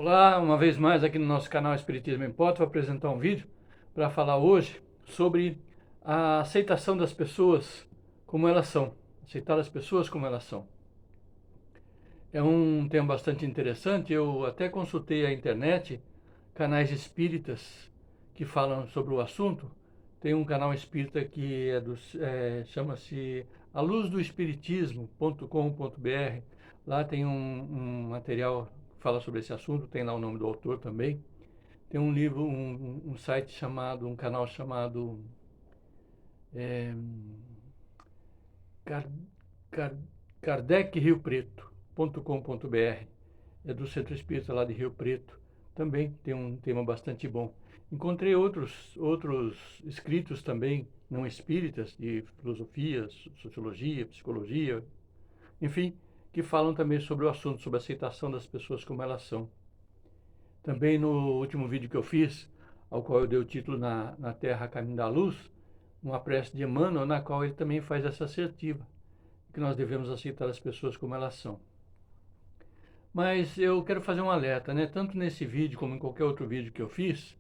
Olá, uma vez mais aqui no nosso canal Espiritismo em Pauta, vou apresentar um vídeo para falar hoje sobre a aceitação das pessoas como elas são. Aceitar as pessoas como elas são. É um tema bastante interessante, eu até consultei a internet, canais espíritas que falam sobre o assunto. Tem um canal espírita que chama-se A Luz do Espiritismo.com.br. Lá tem um material que fala sobre esse assunto, tem lá o nome do autor também. Tem um livro, um site chamado, um canal chamado é, Car, Car, kardecRioPreto.com.br. É do Centro Espírita lá de Rio Preto. Também tem um tema bastante bom. Encontrei outros escritos também, não espíritas, de filosofia, sociologia, psicologia, enfim, que falam também sobre o assunto, sobre a aceitação das pessoas como elas são. Também no último vídeo que eu fiz, ao qual eu dei o título Na Terra Caminho da Luz, uma prece de Emmanuel, na qual ele também faz essa assertiva, que nós devemos aceitar as pessoas como elas são. Mas eu quero fazer um alerta, né? Tanto nesse vídeo como em qualquer outro vídeo que eu fiz,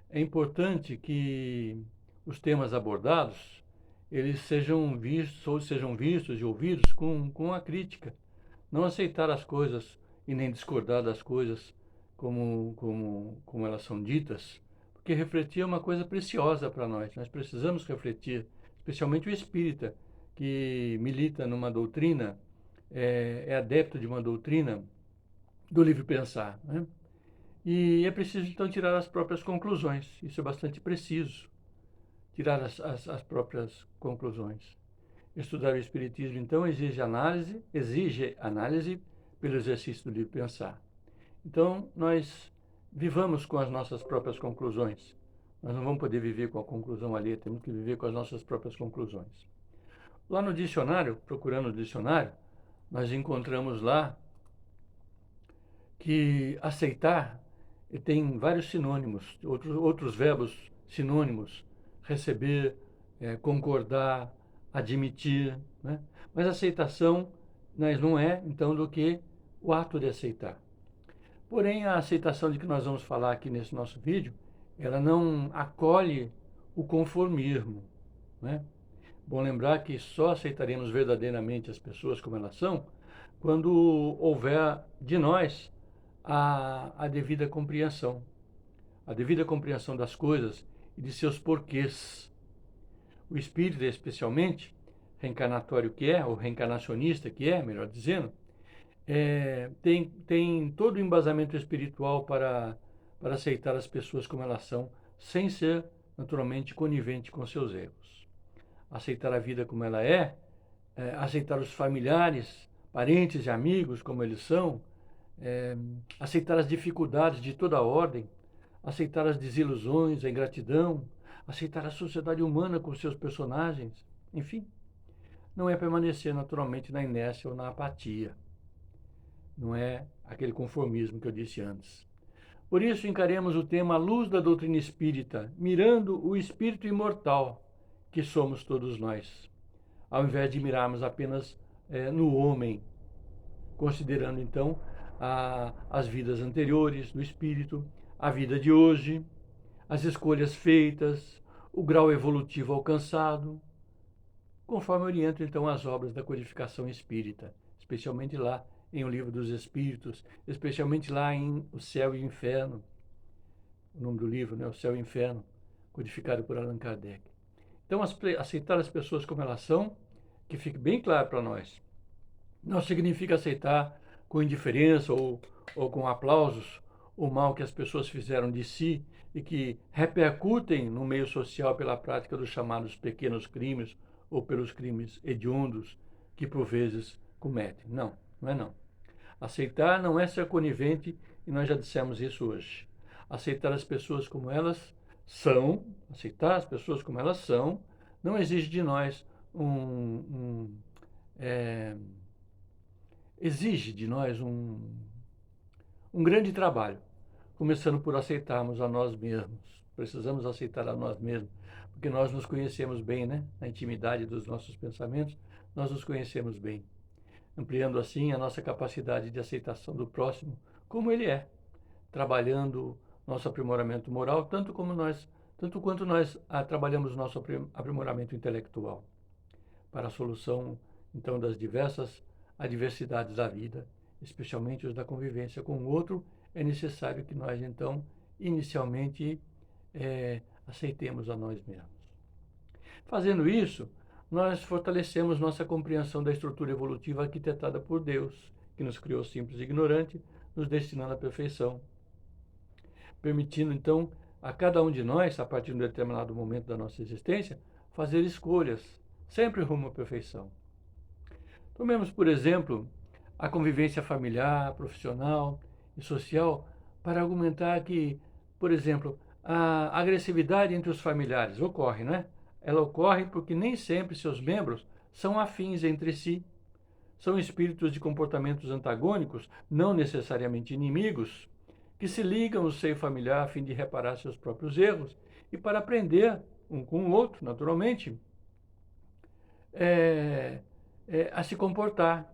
é importante que os temas abordados, eles sejam vistos e ouvidos com a crítica. Não aceitar as coisas e nem discordar das coisas como elas são ditas, porque refletir é uma coisa preciosa para nós. Nós precisamos refletir, especialmente o espírita, que milita numa doutrina, é adepto de uma doutrina do livre pensar, né? E é preciso então tirar as próprias conclusões. Isso é bastante preciso, tirar as próprias conclusões. Estudar o Espiritismo, então, exige análise pelo exercício do livre pensar. Então, nós vivamos com as nossas próprias conclusões. Nós não vamos poder viver com a conclusão alheia, temos que viver com as nossas próprias conclusões. Lá no dicionário, procurando o dicionário, nós encontramos lá que aceitar tem vários sinônimos, outros verbos sinônimos, receber, concordar, admitir, né? Mas aceitação não é, então, do que o ato de aceitar. Porém, a aceitação de que nós vamos falar aqui nesse nosso vídeo, ela não acolhe o conformismo, né? Bom lembrar que só aceitaremos verdadeiramente as pessoas como elas são quando houver de nós a devida compreensão das coisas e de seus porquês. O espírito, especialmente, reencarnatório que é, ou reencarnacionista que é, melhor dizendo, tem todo o embasamento espiritual para aceitar as pessoas como elas são, sem ser, naturalmente, conivente com seus erros. Aceitar a vida como ela aceitar os familiares, parentes e amigos como eles são, aceitar as dificuldades de toda a ordem, aceitar as desilusões, a ingratidão, aceitar a sociedade humana com seus personagens, enfim, não é permanecer naturalmente na inércia ou na apatia. Não é aquele conformismo que eu disse antes. Por isso, encaremos o tema à luz da doutrina espírita, mirando o espírito imortal que somos todos nós, ao invés de mirarmos apenas no homem, considerando então as vidas anteriores do espírito, a vida de hoje, as escolhas feitas, o grau evolutivo alcançado, conforme orientam então as obras da codificação espírita, especialmente lá em O Livro dos Espíritos, especialmente lá em O Céu e o Inferno, o nome do livro, né? O Céu e o Inferno, codificado por Allan Kardec. Então, aceitar as pessoas como elas são, que fique bem claro para nós, não significa aceitar com indiferença ou com aplausos o mal que as pessoas fizeram de si e que repercutem no meio social pela prática dos chamados pequenos crimes ou pelos crimes hediondos que por vezes cometem. Não, não é não. Aceitar não é ser conivente e nós já dissemos isso hoje. Aceitar as pessoas como elas são, aceitar as pessoas como elas são, não exige de nós exige de nós um grande trabalho, começando por aceitarmos a nós mesmos. Precisamos aceitar a nós mesmos, porque nós nos conhecemos bem, né? Na intimidade dos nossos pensamentos, nós nos conhecemos bem, ampliando assim a nossa capacidade de aceitação do próximo como ele é, trabalhando nosso aprimoramento moral, tanto quanto nós trabalhamos nosso aprimoramento intelectual, para a solução, então, das diversas adversidades da vida, especialmente os da convivência com o outro. É necessário que nós, então, inicialmente, aceitemos a nós mesmos. Fazendo isso, nós fortalecemos nossa compreensão da estrutura evolutiva arquitetada por Deus, que nos criou simples e ignorante, nos destinando à perfeição, permitindo, então, a cada um de nós, a partir de um determinado momento da nossa existência, fazer escolhas, sempre rumo à perfeição. Tomemos, por exemplo, a convivência familiar, profissional e social, para argumentar que, por exemplo, a agressividade entre os familiares ocorre, não é? Ela ocorre porque nem sempre seus membros são afins entre si. São espíritos de comportamentos antagônicos, não necessariamente inimigos, que se ligam no seio familiar a fim de reparar seus próprios erros e para aprender um com o outro, naturalmente, a se comportar.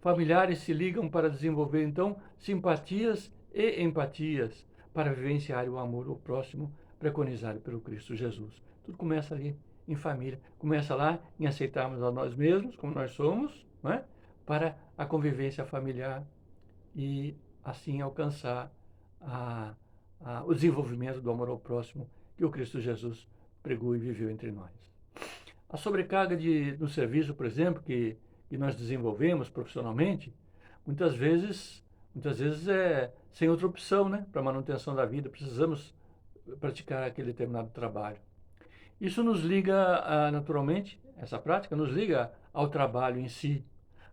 Familiares se ligam para desenvolver, então, simpatias e empatias para vivenciar o amor ao próximo preconizado pelo Cristo Jesus. Tudo começa ali em família. Começa lá em aceitarmos a nós mesmos, como nós somos, não é? Para a convivência familiar e, assim, alcançar o desenvolvimento do amor ao próximo que o Cristo Jesus pregou e viveu entre nós. A sobrecarga no serviço, por exemplo, que nós desenvolvemos profissionalmente, muitas vezes é sem outra opção, né? Para a manutenção da vida, precisamos praticar aquele determinado trabalho. Isso nos liga, naturalmente, essa prática nos liga ao trabalho em si,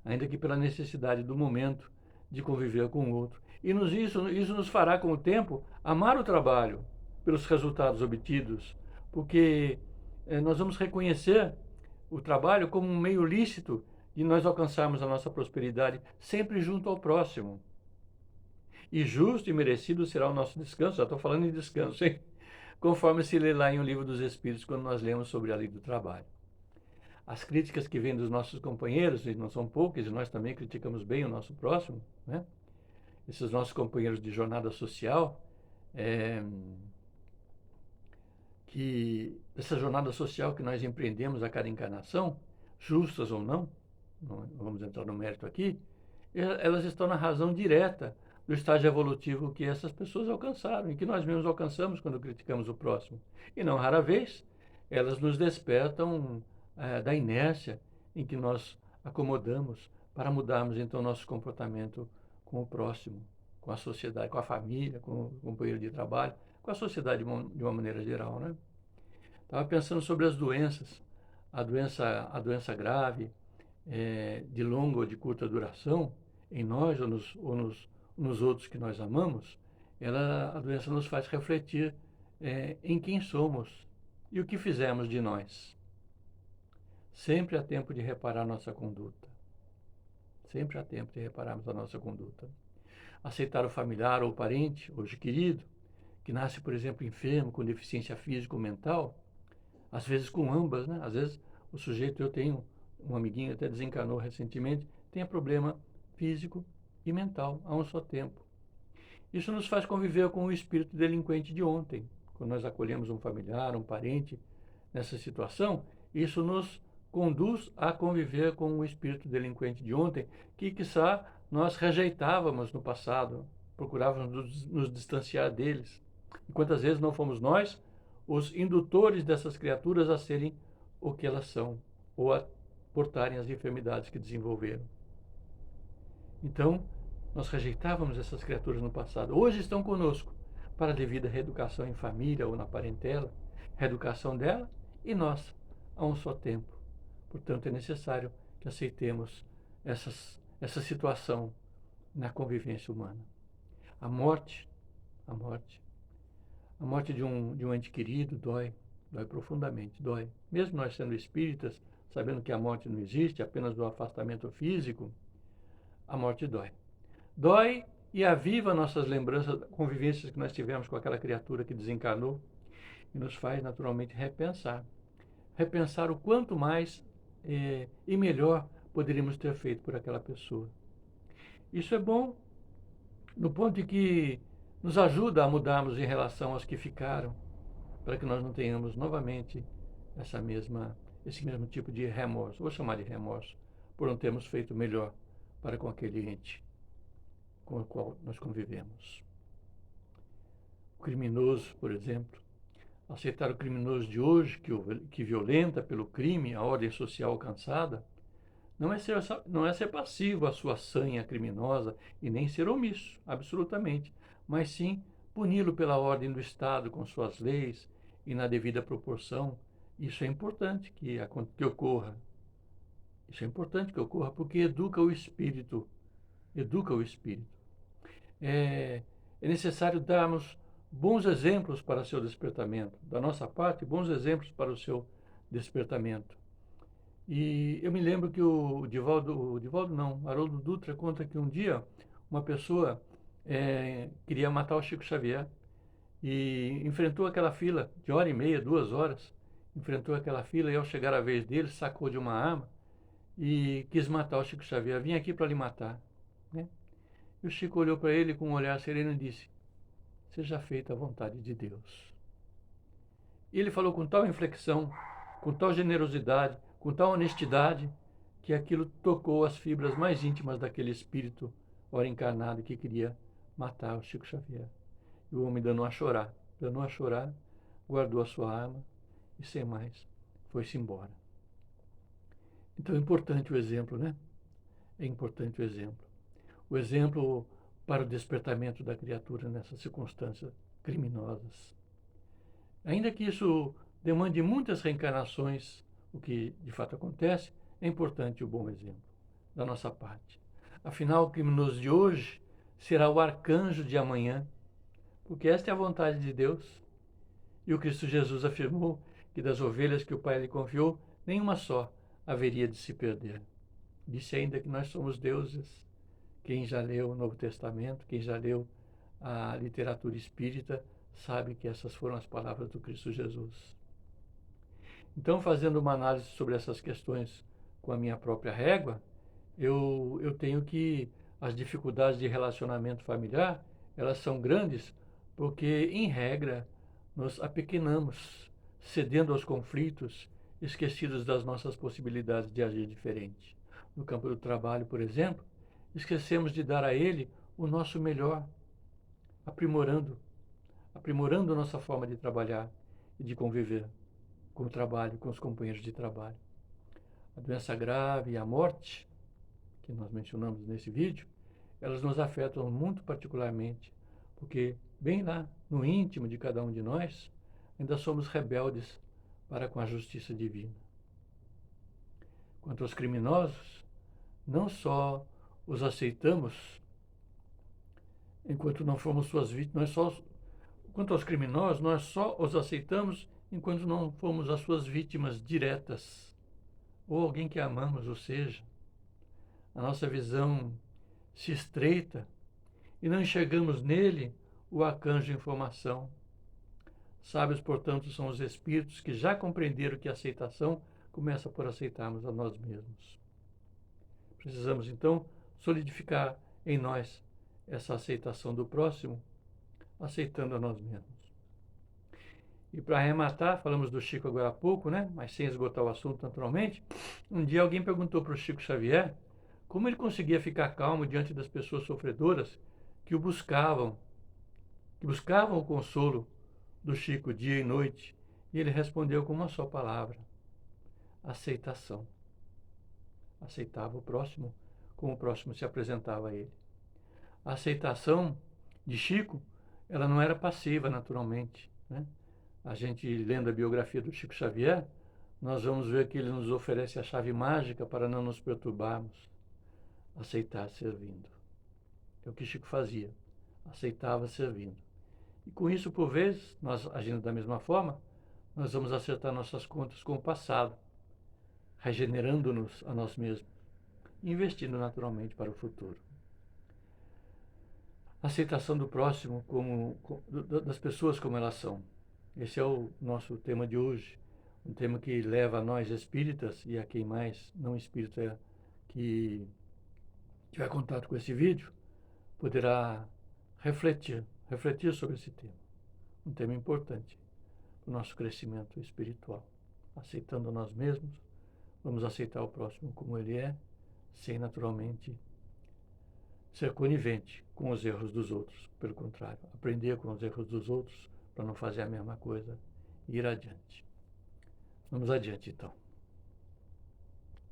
ainda que pela necessidade do momento de conviver com o outro. E isso nos fará, com o tempo, amar o trabalho pelos resultados obtidos, porque nós vamos reconhecer o trabalho como um meio lícito de nós alcançarmos a nossa prosperidade, sempre junto ao próximo. E justo e merecido será o nosso descanso. Já estou falando em descanso, hein? Conforme se lê lá em O Livro dos Espíritos, quando nós lemos sobre a lei do trabalho. As críticas que vêm dos nossos companheiros, e não são poucas, e nós também criticamos bem o nosso próximo, né? Esses nossos companheiros de jornada social, essa jornada social que nós empreendemos a cada encarnação, justas ou não vamos entrar no mérito aqui, elas estão na razão direta do estágio evolutivo que essas pessoas alcançaram e que nós mesmos alcançamos quando criticamos o próximo. E não rara vez, elas nos despertam da inércia em que nós acomodamos para mudarmos então nosso comportamento com o próximo, com a sociedade, com a família, com o companheiro de trabalho, com a sociedade de uma maneira geral, né? Estava pensando sobre as doenças, a doença grave, de longa ou de curta duração, em nós ou nos outros que nós amamos, a doença nos faz refletir em quem somos e o que fizemos de nós. Sempre há tempo de reparar nossa conduta. Sempre há tempo de repararmos a nossa conduta. Aceitar o familiar ou o parente, hoje querido, que nasce, por exemplo, enfermo, com deficiência física ou mental, às vezes com ambas, né? Às vezes o sujeito, eu tenho um amiguinho, até desencarnou recentemente, tem problema físico e mental a um só tempo. Isso nos faz conviver com o espírito delinquente de ontem. Quando nós acolhemos um familiar, um parente nessa situação, isso nos conduz a conviver com o espírito delinquente de ontem, que, quiçá, nós rejeitávamos no passado, procurávamos nos distanciar deles. E quantas vezes não fomos nós os indutores dessas criaturas a serem o que elas são, ou a portarem as enfermidades que desenvolveram. Então, nós rejeitávamos essas criaturas no passado. Hoje estão conosco para a devida reeducação em família ou na parentela, reeducação dela e nossa, a um só tempo. Portanto, é necessário que aceitemos essa situação na convivência humana. A morte de um ente querido dói profundamente, dói. Mesmo nós sendo espíritas, sabendo que a morte não existe, apenas do afastamento físico, a morte dói. Dói e aviva nossas lembranças, convivências que nós tivemos com aquela criatura que desencarnou e nos faz naturalmente repensar o quanto mais e melhor poderíamos ter feito por aquela pessoa. Isso é bom no ponto de que nos ajuda a mudarmos em relação aos que ficaram, para que nós não tenhamos novamente esse mesmo tipo de remorso, vou chamar de remorso, por não termos feito melhor para com aquele ente com o qual nós convivemos. O criminoso, por exemplo, aceitar o criminoso de hoje, que violenta pelo crime a ordem social alcançada, não é ser passivo à sua sanha criminosa e nem ser omisso, absolutamente, mas sim puni-lo pela ordem do Estado com suas leis e na devida proporção. Isso é importante que ocorra. Isso é importante que ocorra porque educa o espírito. Educa o espírito. É necessário darmos bons exemplos para seu despertamento. Da nossa parte, bons exemplos para o seu despertamento. E eu me lembro que o Divaldo não, Haroldo Dutra conta que um dia uma pessoa queria matar o Chico Xavier e enfrentou aquela fila de 1h30, 2 horas, enfrentou aquela fila e ao chegar a vez dele, sacou de uma arma e quis matar o Chico Xavier. Vim aqui para lhe matar, né? E o Chico olhou para ele com um olhar sereno e disse: seja feita a vontade de Deus. E ele falou com tal inflexão, com tal generosidade, com tal honestidade, que aquilo tocou as fibras mais íntimas daquele espírito ora encarnado que queria matar o Chico Xavier. E o homem danou a chorar, guardou a sua arma e, sem mais, foi-se embora. Então é importante o exemplo, né? É importante o exemplo. O exemplo para o despertamento da criatura nessas circunstâncias criminosas. Ainda que isso demande muitas reencarnações, o que de fato acontece, é importante o bom exemplo da nossa parte. Afinal, o criminoso de hoje será o arcanjo de amanhã, porque esta é a vontade de Deus. E o Cristo Jesus afirmou que das ovelhas que o Pai lhe confiou, nenhuma só haveria de se perder. Disse ainda que nós somos deuses. Quem já leu o Novo Testamento, quem já leu a literatura espírita, sabe que essas foram as palavras do Cristo Jesus. Então, fazendo uma análise sobre essas questões com a minha própria régua, eu tenho que as dificuldades de relacionamento familiar, elas são grandes porque, em regra, nos apequenamos, cedendo aos conflitos, esquecidos das nossas possibilidades de agir diferente. No campo do trabalho, por exemplo, esquecemos de dar a ele o nosso melhor, aprimorando nossa forma de trabalhar e de conviver com o trabalho, com os companheiros de trabalho. A doença grave e a morte, que nós mencionamos nesse vídeo, elas nos afetam muito particularmente, porque bem lá no íntimo de cada um de nós, ainda somos rebeldes para com a justiça divina. Quanto aos criminosos, não só os aceitamos enquanto não formos suas vítimas, quanto aos criminosos, nós só os aceitamos enquanto não fomos as suas vítimas diretas, ou alguém que amamos, ou seja, a nossa visão se estreita e não enxergamos nele o arcanjo em formação. Sábios, portanto, são os espíritos que já compreenderam que a aceitação começa por aceitarmos a nós mesmos. Precisamos, então, solidificar em nós essa aceitação do próximo, aceitando a nós mesmos. E para arrematar, falamos do Chico agora há pouco, né? Mas sem esgotar o assunto naturalmente, um dia alguém perguntou para o Chico Xavier como ele conseguia ficar calmo diante das pessoas sofredoras que buscavam o consolo do Chico dia e noite. E ele respondeu com uma só palavra: aceitação. Aceitava o próximo como o próximo se apresentava a ele. A aceitação de Chico, ela não era passiva naturalmente, né? A gente, lendo a biografia do Chico Xavier, nós vamos ver que ele nos oferece a chave mágica para não nos perturbarmos. Aceitar servindo. É o que Chico fazia. Aceitava servindo. E com isso, por vezes, nós agindo da mesma forma, nós vamos acertar nossas contas com o passado, regenerando-nos a nós mesmos, investindo naturalmente para o futuro. Aceitação do próximo, das pessoas como elas são. Esse é o nosso tema de hoje, um tema que leva a nós espíritas e a quem mais não espírita que tiver contato com esse vídeo, poderá refletir refletir sobre esse tema. Um tema importante para o nosso crescimento espiritual. Aceitando nós mesmos, vamos aceitar o próximo como ele é, sem naturalmente ser conivente com os erros dos outros. Pelo contrário, aprender com os erros dos outros para não fazer a mesma coisa e ir adiante. Vamos adiante, então.